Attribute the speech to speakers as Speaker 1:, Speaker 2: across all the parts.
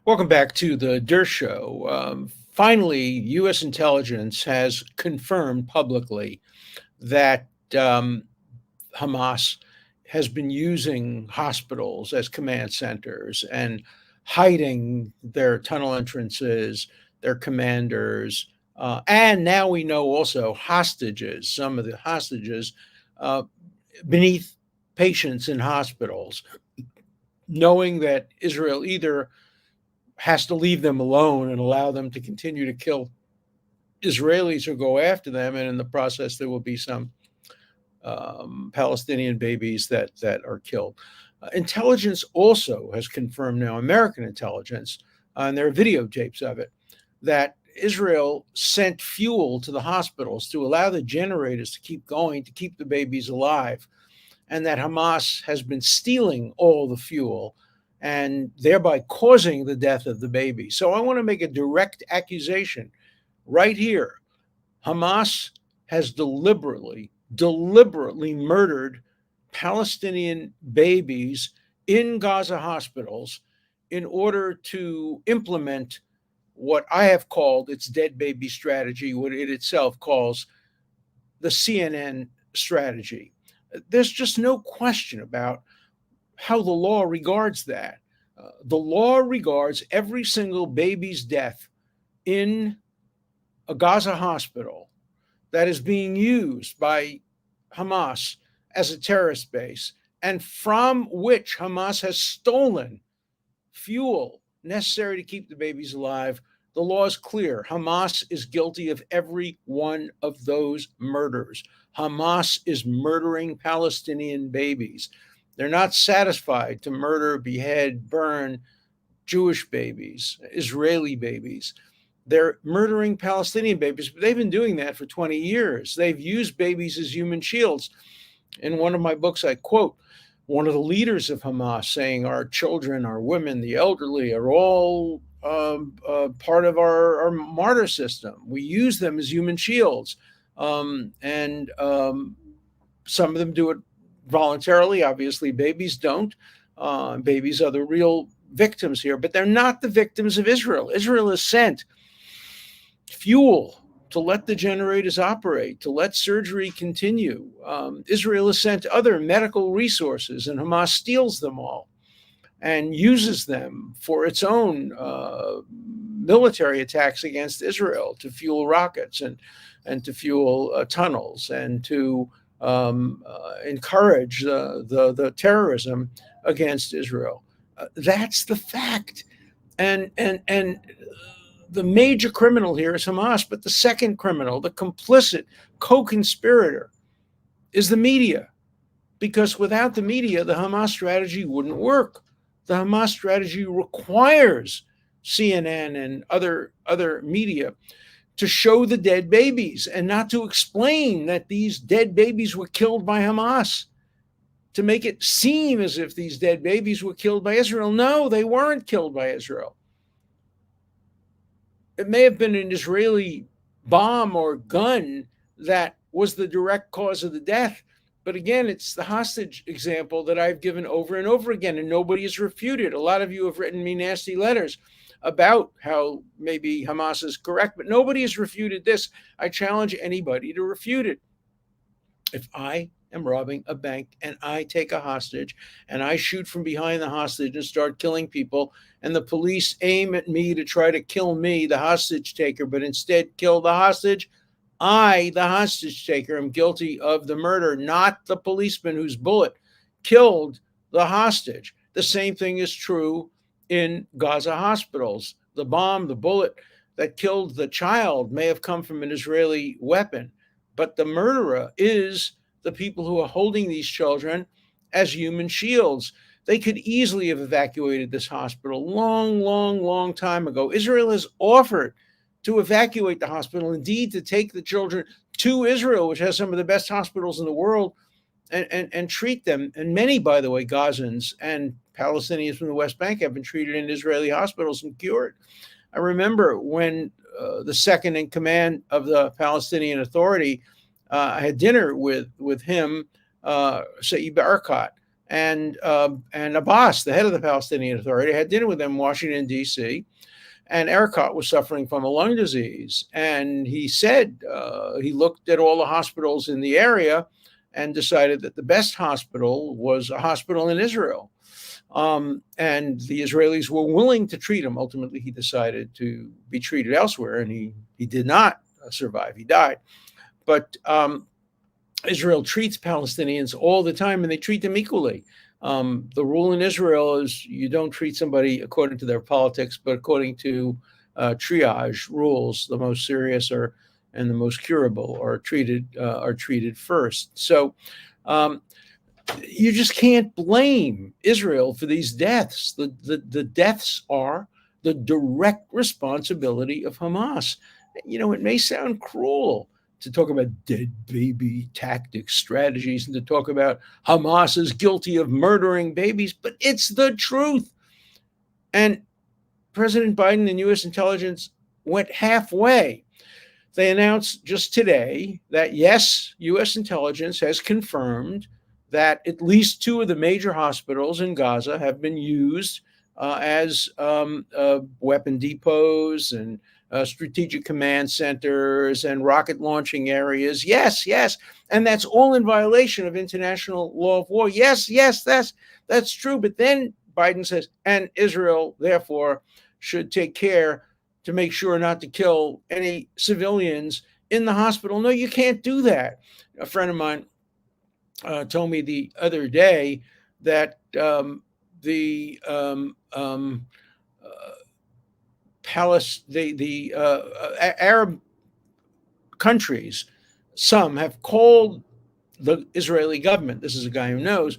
Speaker 1: Welcome back to the Dershow. Finally, U.S. intelligence has confirmed publicly that Hamas has been using hospitals as command centers and hiding their tunnel entrances, their commanders, and now we know also hostages, some of the hostages uh, beneath patients in hospitals, knowing that Israel either has to leave them alone and allow them to continue to kill Israelis or go after them, and in the process, there will be some Palestinian babies that are killed. Intelligence also has confirmed now, American intelligence, and there are videotapes of it, that Israel sent fuel to the hospitals to allow the generators to keep going, to keep the babies alive, and that Hamas has been stealing all the fuel and thereby causing the death of the baby. So I want to make a direct accusation right here. Hamas has deliberately murdered Palestinian babies in Gaza hospitals in order to implement what I have called its dead baby strategy, what it itself calls the CNN strategy. There's just no question about how the law regards that. The law regards every single baby's death in a Gaza hospital that is being used by Hamas as a terrorist base and from which Hamas has stolen fuel necessary to keep the babies alive. The law is clear. Hamas is guilty of every one of those murders. Hamas is murdering Palestinian babies. They're not satisfied to murder, behead, burn Jewish babies, Israeli babies. They're murdering Palestinian babies, but they've been doing that for 20 years. They've used babies as human shields. In one of my books, I quote one of the leaders of Hamas saying, "Our children, our women, the elderly are all part of our martyr system. We use them as human shields." And some of them do it voluntarily. Obviously, babies don't. Babies are the real victims here, but they're not the victims of Israel. Israel has sent fuel to let the generators operate, to let surgery continue. Israel has sent other medical resources, and Hamas steals them all and uses them for its own military attacks against Israel to fuel rockets and to fuel tunnels and to encourage the terrorism against Israel. That's the fact. And the major criminal here is Hamas, but the second criminal, the complicit co-conspirator, is the media. Because without the media, the Hamas strategy wouldn't work. The Hamas strategy requires CNN and other media to show the dead babies and not to explain that these dead babies were killed by Hamas, to make it seem as if these dead babies were killed by Israel. No, they weren't killed by Israel. It may have been an Israeli bomb or gun that was the direct cause of the death. But again, it's the hostage example that I've given over and over again, and nobody has refuted. A lot of you have written me nasty letters about how maybe Hamas is correct, but nobody has refuted this. I challenge anybody to refute it. If I am robbing a bank and I take a hostage and I shoot from behind the hostage and start killing people, and the police aim at me to try to kill me, the hostage taker, but instead kill the hostage, I, the hostage taker, am guilty of the murder, not the policeman whose bullet killed the hostage. The same thing is true in Gaza hospitals. The bomb, the bullet that killed the child may have come from an Israeli weapon, but the murderer is the people who are holding these children as human shields. They could easily have evacuated this hospital long time ago. Israel has offered to evacuate the hospital, indeed to take the children to Israel, which has some of the best hospitals in the world, and treat them. And many, by the way, Gazans and Palestinians from the West Bank have been treated in Israeli hospitals and cured. I remember when the second in command of the Palestinian Authority, I had dinner with him, Saeb Erekat, and Abbas, the head of the Palestinian Authority, had dinner with them in Washington, D.C., and Erkat was suffering from a lung disease. And he said he looked at all the hospitals in the area and decided that the best hospital was a hospital in Israel. And the Israelis were willing to treat him. Ultimately, he decided to be treated elsewhere, and he did not survive. He died. But Israel treats Palestinians all the time, and they treat them equally. The rule in Israel is you don't treat somebody according to their politics, but according to triage rules. The most serious and the most curable are treated first. So you just can't blame Israel for these deaths. The deaths are the direct responsibility of Hamas. It may sound cruel to talk about dead baby tactics, strategies, and to talk about Hamas is guilty of murdering babies, but it's the truth. And President Biden and U.S. intelligence went halfway. They announced just today that, yes, U.S. intelligence has confirmed that at least 2 of the major hospitals in Gaza have been used as weapon depots and strategic command centers and rocket launching areas. Yes, yes. And that's all in violation of international law of war. Yes, yes, that's true. But then Biden says, and Israel, therefore, should take care to make sure not to kill any civilians in the hospital. No, you can't do that. A friend of mine told me the other day that the Arab countries, some have called the Israeli government, this is a guy who knows,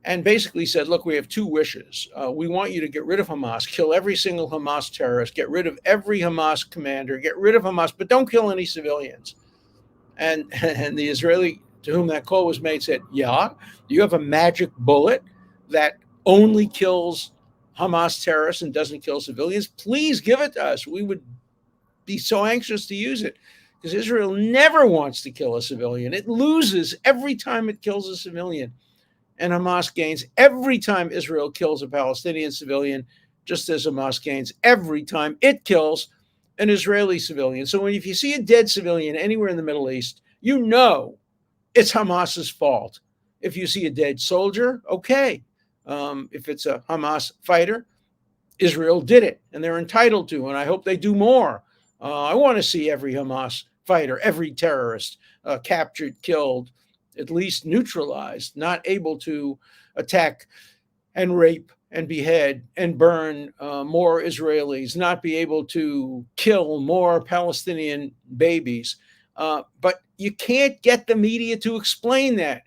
Speaker 1: and basically said, look, we have 2 wishes. We want you to get rid of Hamas, kill every single Hamas terrorist, get rid of every Hamas commander, get rid of Hamas, but don't kill any civilians. And the Israeli to whom that call was made said, yeah, you have a magic bullet that only kills Hamas terrorists and doesn't kill civilians? Please give it to us. We would be so anxious to use it, because Israel never wants to kill a civilian. It loses every time it kills a civilian, and Hamas gains every time Israel kills a Palestinian civilian, just as Hamas gains every time it kills an Israeli civilian. So if you see a dead civilian anywhere in the Middle East, you know it's Hamas's fault. If you see a dead soldier, okay. If it's a Hamas fighter, Israel did it, and they're entitled to, and I hope they do more. I want to see every Hamas fighter, every terrorist captured, killed, at least neutralized, not able to attack and rape and behead and burn more Israelis, not be able to kill more Palestinian babies. But you can't get the media to explain that.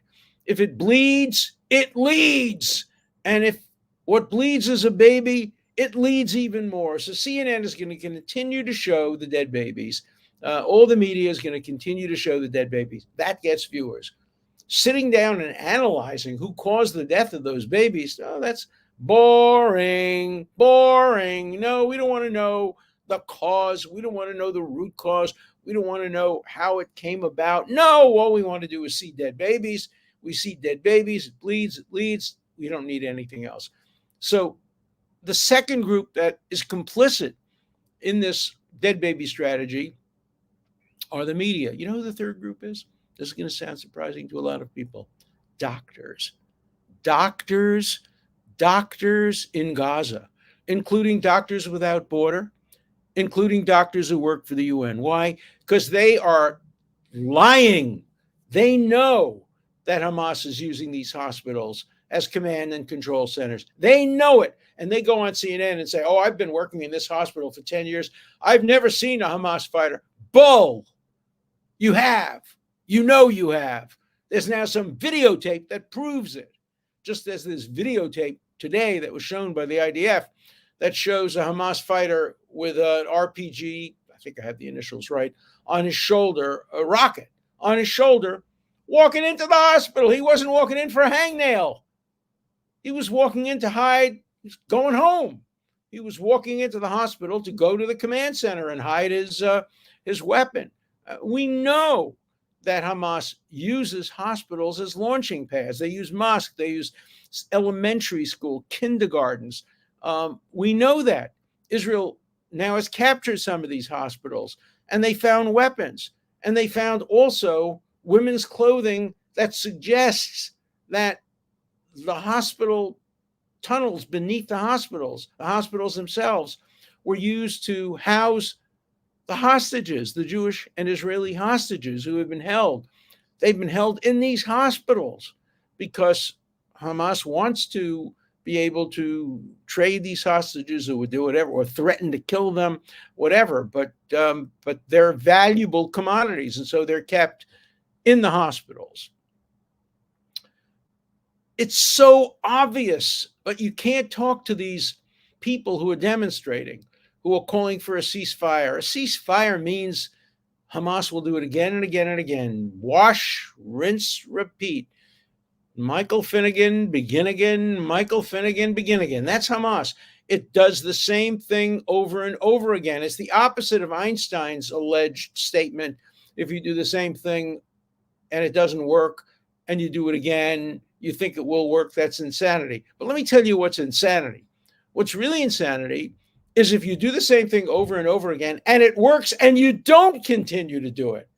Speaker 1: If it bleeds, it leads. And if what bleeds is a baby, it leads even more. So CNN is going to continue to show the dead babies. All the media is going to continue to show the dead babies. That gets viewers. Sitting down and analyzing who caused the death of those babies, oh, that's boring. No, we don't want to know the cause. We don't want to know the root cause. We don't want to know how it came about. No, all we want to do is see dead babies. We see dead babies. It bleeds. It leads. We don't need anything else. So the second group that is complicit in this dead baby strategy are the media. You know who the third group is? This is going to sound surprising to a lot of people. Doctors in Gaza, including Doctors Without Border, including doctors who work for the UN. Why? Because they are lying. They know that Hamas is using these hospitals as command and control centers. They know it. And they go on CNN and say, oh, I've been working in this hospital for 10 years. I've never seen a Hamas fighter. Bull. You have. You know you have. There's now some videotape that proves it. Just as this videotape today that was shown by the IDF that shows a Hamas fighter with an RPG, I think I have the initials right, on his shoulder, a rocket on his shoulder, walking into the hospital. He wasn't walking in for a hangnail. He was walking in to hide, going home. He was walking into the hospital to go to the command center and hide his weapon. We know that Hamas uses hospitals as launching pads. They use mosques, they use elementary school, kindergartens. We know that Israel now has captured some of these hospitals, and they found weapons, and they found also women's clothing that suggests that the hospital tunnels beneath the hospitals themselves, were used to house the hostages, the Jewish and Israeli hostages who have been held. They've been held in these hospitals because Hamas wants to be able to trade these hostages, or would do whatever, or threaten to kill them, whatever. But they're valuable commodities, and so they're kept in the hospitals. It's so obvious, but you can't talk to these people who are demonstrating, who are calling for a ceasefire. A ceasefire means Hamas will do it again and again and again. Wash, rinse, repeat. Michael Finnegan, begin again. Michael Finnegan, begin again. That's Hamas. It does the same thing over and over again. It's the opposite of Einstein's alleged statement. If you do the same thing and it doesn't work, and you do it again, you think it will work, that's insanity. But let me tell you what's insanity. What's really insanity is if you do the same thing over and over again and it works and you don't continue to do it.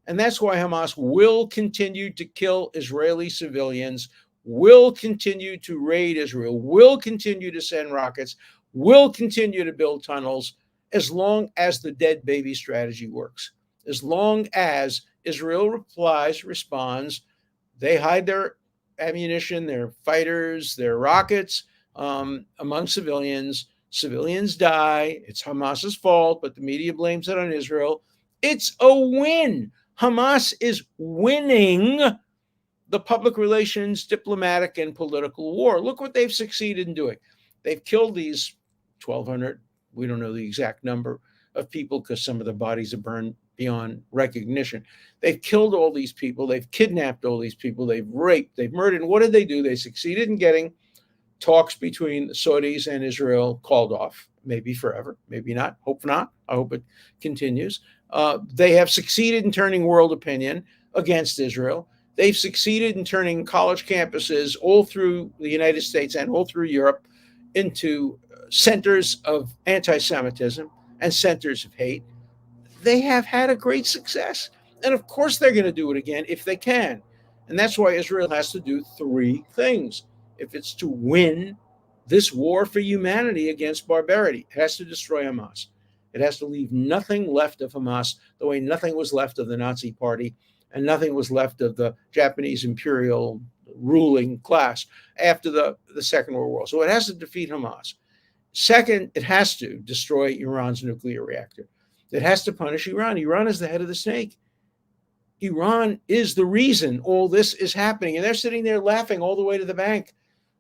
Speaker 1: And that's why Hamas will continue to kill Israeli civilians, will continue to raid Israel, will continue to send rockets, will continue to build tunnels, as long as the dead baby strategy works. As long as Israel responds, they hide their ammunition, their fighters, their rockets among civilians. Civilians die. It's Hamas's fault, but the media blames it on Israel. It's a win. Hamas is winning the public relations, diplomatic, and political war. Look what they've succeeded in doing. They've killed these 1,200, we don't know the exact number of people because some of the bodies are burned beyond recognition. They've killed all these people. They've kidnapped all these people. They've raped. They've murdered. And what did they do? They succeeded in getting talks between the Saudis and Israel called off, maybe forever, maybe not. Hope not. I hope it continues. They have succeeded in turning world opinion against Israel. They've succeeded in turning college campuses all through the United States and all through Europe into centers of anti-Semitism and centers of hate. They have had a great success. And of course, they're going to do it again if they can. And that's why Israel has to do three things. If it's to win this war for humanity against barbarity, it has to destroy Hamas. It has to leave nothing left of Hamas the way nothing was left of the Nazi Party and nothing was left of the Japanese imperial ruling class after the Second World War. So it has to defeat Hamas. Second, it has to destroy Iran's nuclear reactor. It has to punish Iran. Iran is the head of the snake. Iran is the reason all this is happening. And they're sitting there laughing all the way to the bank.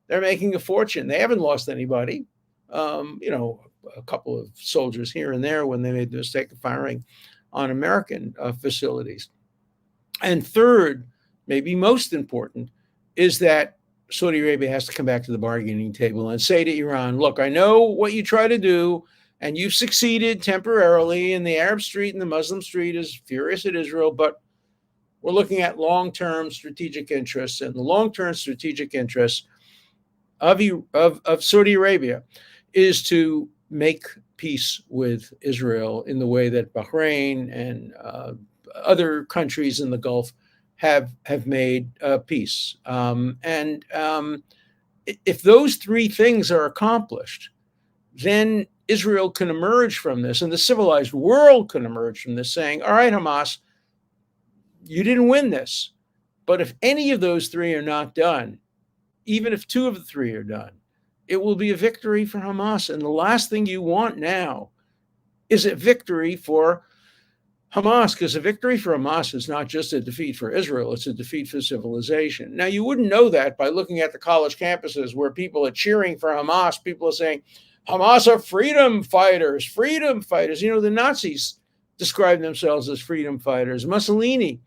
Speaker 1: They're making a fortune. They haven't lost anybody. A couple of soldiers here and there when they made the mistake of firing on American facilities. And third, maybe most important, is that Saudi Arabia has to come back to the bargaining table and say to Iran, look, I know what you try to do, and you've succeeded temporarily, and the Arab street and the Muslim street is furious at Israel, but we're looking at long-term strategic interests, and the long-term strategic interests of Saudi Arabia is to make peace with Israel in the way that Bahrain and other countries in the Gulf have made peace. If those three things are accomplished, then Israel can emerge from this, and the civilized world can emerge from this saying, all right, Hamas, you didn't win this. But if any of those three are not done, even if two of the three are done, it will be a victory for Hamas. And the last thing you want now is a victory for Hamas, because a victory for Hamas is not just a defeat for Israel, it's a defeat for civilization. Now, you wouldn't know that by looking at the college campuses where people are cheering for Hamas. People are saying, Hamas are freedom fighters, freedom fighters. You know, the Nazis described themselves as freedom fighters. Mussolini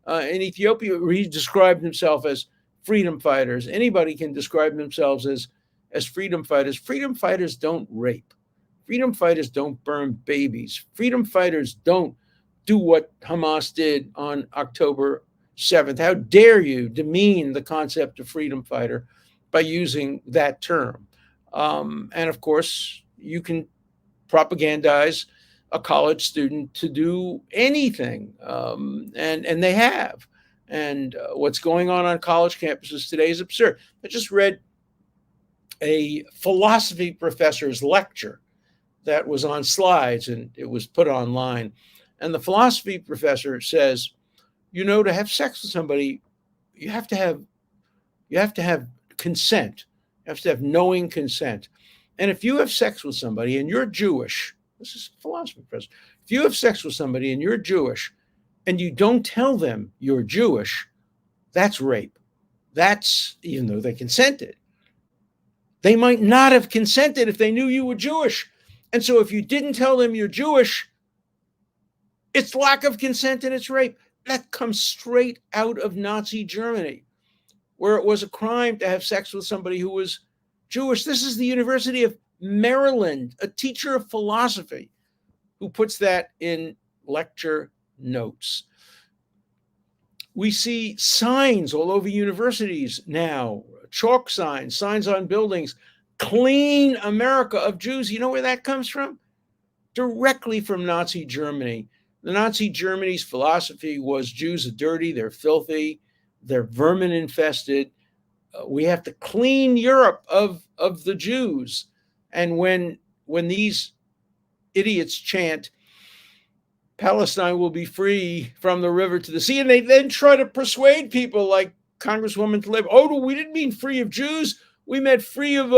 Speaker 1: in Ethiopia, he described himself as freedom fighters. Anybody can describe themselves as freedom fighters. Freedom fighters don't rape. Freedom fighters don't burn babies. Freedom fighters don't do what Hamas did on October 7th. How dare you demean the concept of freedom fighter by using that term? And of course, you can propagandize a college student to do anything, and they have. And what's going on college campuses today is absurd. I just read a philosophy professor's lecture that was on slides and it was put online. And the philosophy professor says, to have sex with somebody, you have to have consent. You have to have knowing consent. And if you have sex with somebody and you're Jewish, this is a philosophy professor. If you have sex with somebody and you're Jewish and you don't tell them you're Jewish, that's rape. That's, even though they consented. They might not have consented if they knew you were Jewish. And so if you didn't tell them you're Jewish, it's lack of consent and it's rape. That comes straight out of Nazi Germany, where it was a crime to have sex with somebody who was Jewish. This is the University of Maryland, a teacher of philosophy, who puts that in lecture notes. We see signs all over universities now, chalk signs, signs on buildings, clean America of Jews. You know where that comes from? Directly from Nazi Germany. The Nazi Germany's philosophy was Jews are dirty, they're filthy, they're vermin infested. We have to clean Europe of the Jews. And when these idiots chant, Palestine will be free from the river to the sea, and they then try to persuade people like Congresswoman Tlaib, we didn't mean free of Jews, we meant free of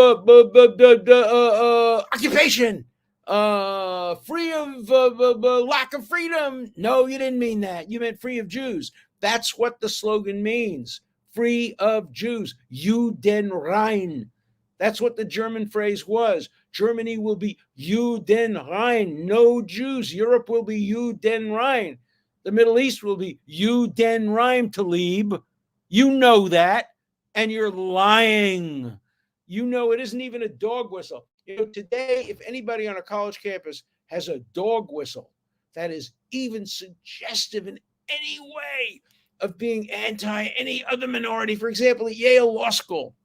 Speaker 1: occupation, free of lack of freedom. No, you didn't mean that. You meant free of Jews. That's what the slogan means. Free of Jews. Juden rein. That's what the German phrase was. Germany will be Juden rein. No Jews. Europe will be Juden rein. The Middle East will be Juden rein, Tlaib. You know that, and you're lying. You know it isn't even a dog whistle. Today, if anybody on a college campus has a dog whistle that is even suggestive in any way of being anti any other minority, for example, at Yale Law School,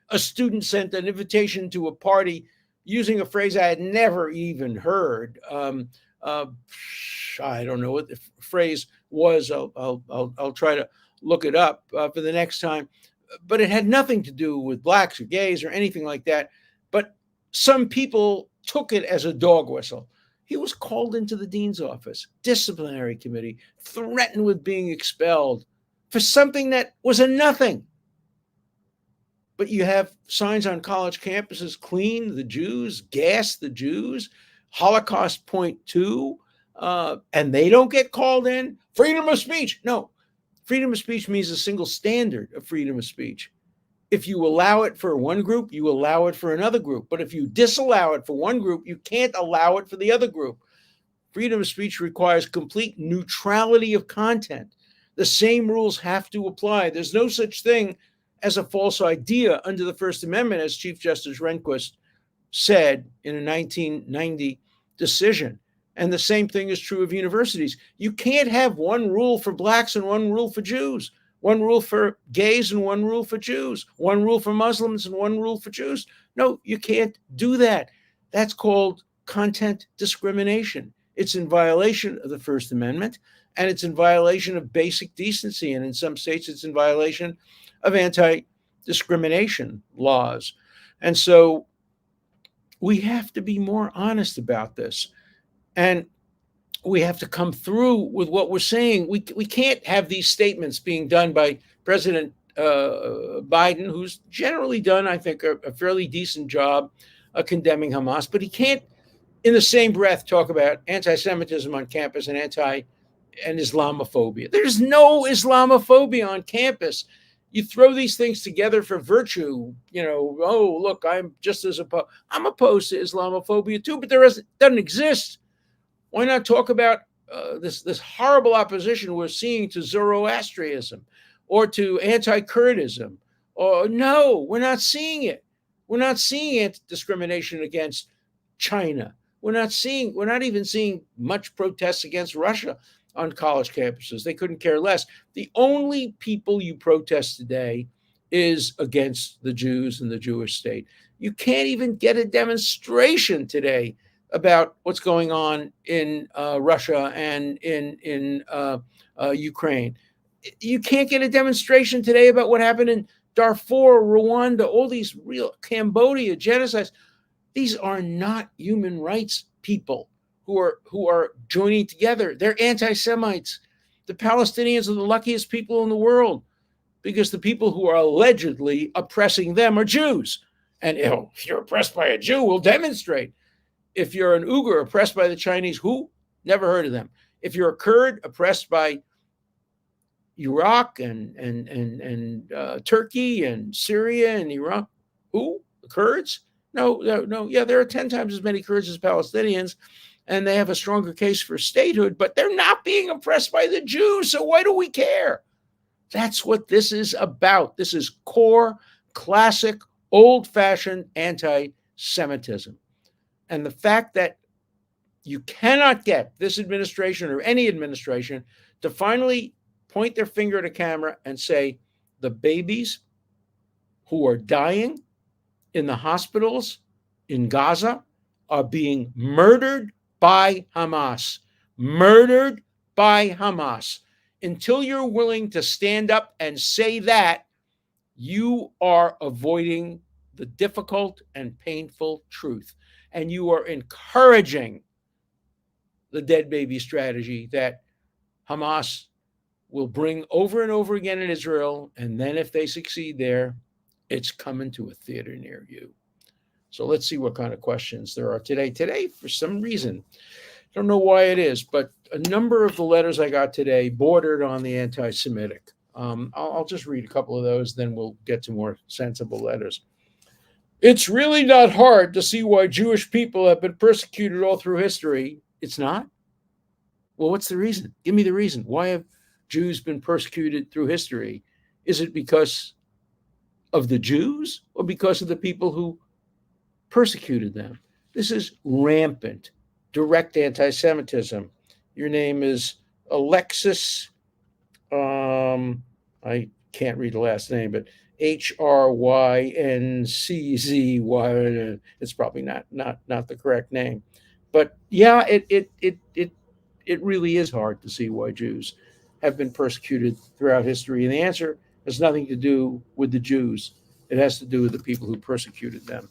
Speaker 1: a student sent an invitation to a party using a phrase I had never even heard. I don't know what the phrase was. I'll try to look it up for the next time. But it had nothing to do with blacks or gays or anything like that. But some people took it as a dog whistle. He was called into the dean's office, disciplinary committee, threatened with being expelled for something that was a nothing. But you have signs on college campuses, clean the Jews, gas the Jews, Holocaust point two, and they don't get called in. Freedom of speech. No, freedom of speech means a single standard of freedom of speech. If you allow it for one group, you allow it for another group. But if you disallow it for one group, you can't allow it for the other group. Freedom of speech requires complete neutrality of content. The same rules have to apply. There's no such thing as a false idea under the First Amendment, as Chief Justice Rehnquist said in a 1990 decision. And the same thing is true of universities. You can't have one rule for blacks and one rule for Jews, one rule for gays and one rule for Jews, one rule for Muslims and one rule for Jews. No, you can't do that. That's called content discrimination. It's in violation of the First Amendment, and it's in violation of basic decency. And in some states, it's in violation of anti-discrimination laws. And so we have to be more honest about this. And we have to come through with what we're saying. We can't have these statements being done by President Biden, who's generally done, I think, a fairly decent job condemning Hamas, but he can't, in the same breath, talk about anti-Semitism on campus and Islamophobia. There's no Islamophobia on campus. You throw these things together for virtue, look, I'm just as opposed. I'm opposed to Islamophobia too, but doesn't exist. Why not talk about this horrible opposition we're seeing to Zoroastrianism or to anti-Kurdism? Or no, we're not seeing it. We're not seeing discrimination against China. We're not even seeing much protests against Russia on college campuses. They couldn't care less. The only people you protest today is against the Jews and the Jewish state. You can't even get a demonstration today about what's going on in Russia and in Ukraine. You can't get a demonstration today about what happened in Darfur, Rwanda, all these real Cambodia genocides. These are not human rights people who are joining together. They're anti-Semites. The Palestinians are the luckiest people in the world because the people who are allegedly oppressing them are Jews. And if you're oppressed by a Jew, we'll demonstrate. If you're an Uyghur oppressed by the Chinese, who? Never heard of them. If you're a Kurd oppressed by Iraq and Turkey and Syria and Iran, who? The Kurds? No. Yeah, there are 10 times as many Kurds as Palestinians, and they have a stronger case for statehood, but they're not being oppressed by the Jews, so why do we care? That's what this is about. This is core, classic, old-fashioned anti-Semitism. And the fact that you cannot get this administration or any administration to finally point their finger at a camera and say, the babies who are dying in the hospitals in Gaza are being murdered by Hamas. Murdered by Hamas. Until you're willing to stand up and say that, you are avoiding the difficult and painful truth. And you are encouraging the dead baby strategy that Hamas will bring over and over again in Israel. And then if they succeed there, it's coming to a theater near you. So let's see what kind of questions there are today. Today, for some reason, I don't know why it is, but a number of the letters I got today bordered on the anti-Semitic. I'll just read a couple of those, then we'll get to more sensible letters. It's really not hard to see why Jewish people have been persecuted all through history. It's not? Well, what's the reason? Give me the reason. Why have Jews been persecuted through history? Is it because of the Jews or because of the people who persecuted them? This is rampant, direct anti-Semitism. Your name is Alexis. I can't read the last name, but Hrynczy. It's probably not the correct name, but yeah, it really is hard to see why Jews have been persecuted throughout history, and the answer has nothing to do with the Jews. It has to do with the people who persecuted them.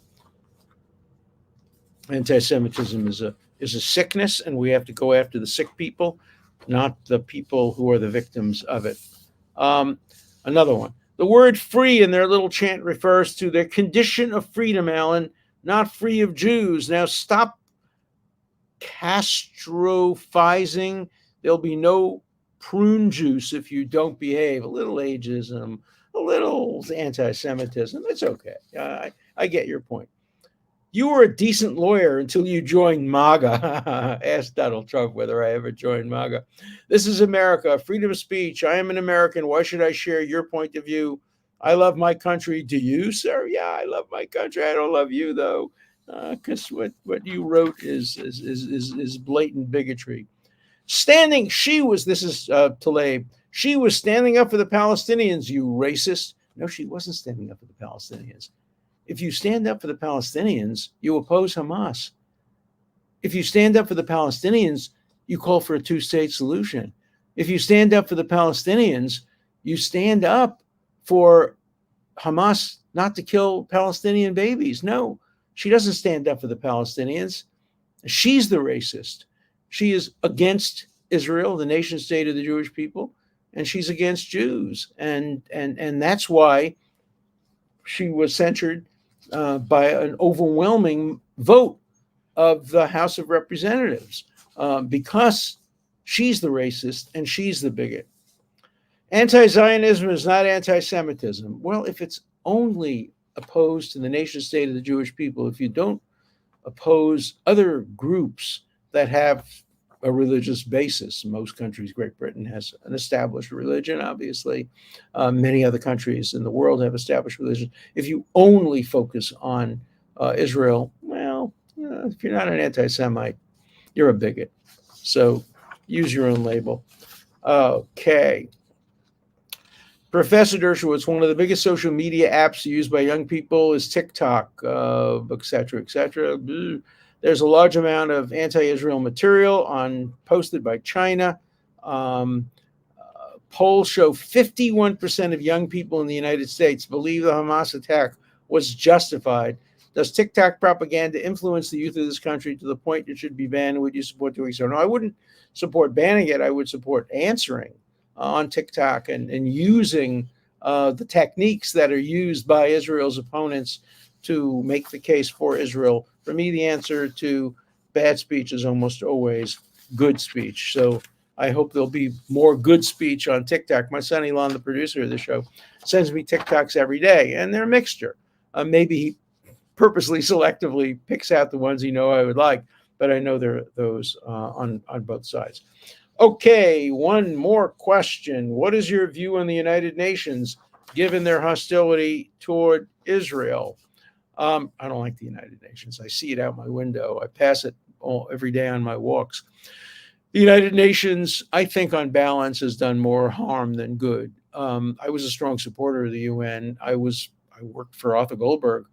Speaker 1: Anti-Semitism is a sickness, and we have to go after the sick people, not the people who are the victims of it. Another one. The word free in their little chant refers to their condition of freedom, Alan, not free of Jews. Now stop catastrophizing. There'll be no prune juice if you don't behave. A little ageism, a little anti-Semitism. It's okay. I get your point. You were a decent lawyer until you joined MAGA. Ask Donald Trump whether I ever joined MAGA. This is America, freedom of speech. I am an American. Why should I share your point of view? I love my country. Do you, sir? Yeah, I love my country. I don't love you, though, because what you wrote is blatant bigotry. This is Taleb. She was standing up for the Palestinians, you racist. No, she wasn't standing up for the Palestinians. If you stand up for the Palestinians, you oppose Hamas. If you stand up for the Palestinians, you call for a two-state solution. If you stand up for the Palestinians, you stand up for Hamas not to kill Palestinian babies. No, she doesn't stand up for the Palestinians. She's the racist. She is against Israel, the nation state of the Jewish people, and she's against Jews. And that's why she was censured by an overwhelming vote of the House of Representatives because she's the racist and she's the bigot. Anti-Zionism is not anti-Semitism. Well, if it's only opposed to the nation state of the Jewish people, if you don't oppose other groups that have a religious basis. Most countries, Great Britain has an established religion, obviously. Many other countries in the world have established religion. If you only focus on Israel, well, if you're not an anti-Semite, you're a bigot. So use your own label. Okay. Professor Dershowitz, one of the biggest social media apps used by young people is TikTok, et cetera, et cetera. There's a large amount of anti-Israel material posted by China. Polls show 51% of young people in the United States believe the Hamas attack was justified. Does TikTok propaganda influence the youth of this country to the point it should be banned? Would you support doing so? No, I wouldn't support banning it. I would support answering on TikTok and using the techniques that are used by Israel's opponents to make the case for Israel. For me, the answer to bad speech is almost always good speech. So I hope there'll be more good speech on TikTok. My son Elon, the producer of the show, sends me TikToks every day, and they're a mixture. Maybe he purposely selectively picks out the ones I would like, but I know there are those on both sides. Okay, one more question. What is your view on the United Nations given their hostility toward Israel? I don't like the United Nations. I see it out my window. I pass it every day on my walks. The United Nations, I think on balance, has done more harm than good. I was a strong supporter of the UN. I worked for Arthur Goldberg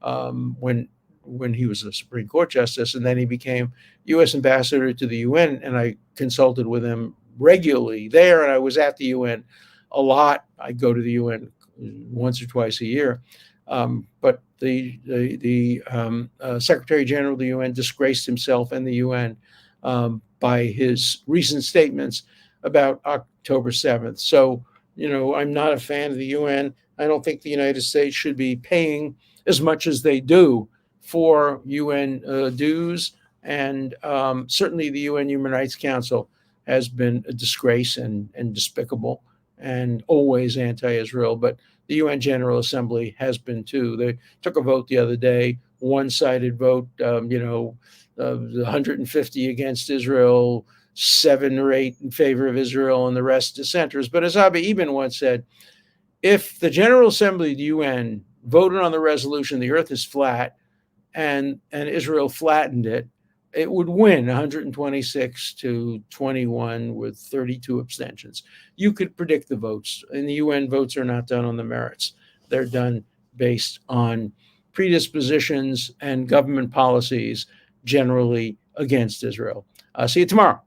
Speaker 1: when he was a Supreme Court justice, and then he became U.S. ambassador to the UN, and I consulted with him regularly there, and I was at the UN a lot. I go to the UN once or twice a year, but the Secretary General of the UN disgraced himself and the UN by his recent statements about October 7th. So, I'm not a fan of the UN. I don't think the United States should be paying as much as they do for UN dues. And certainly the UN Human Rights Council has been a disgrace and despicable and always anti-Israel. But the UN General Assembly has been too. They took a vote the other day, one-sided vote, 150 against Israel, 7 or 8 in favor of Israel, and the rest dissenters. But as Avi Eban once said, if the General Assembly of the UN voted on the resolution, the earth is flat, and Israel flattened it, it would win 126 to 21 with 32 abstentions. You could predict the votes, and the UN votes are not done on the merits. They're done based on predispositions and government policies generally against Israel. See you tomorrow.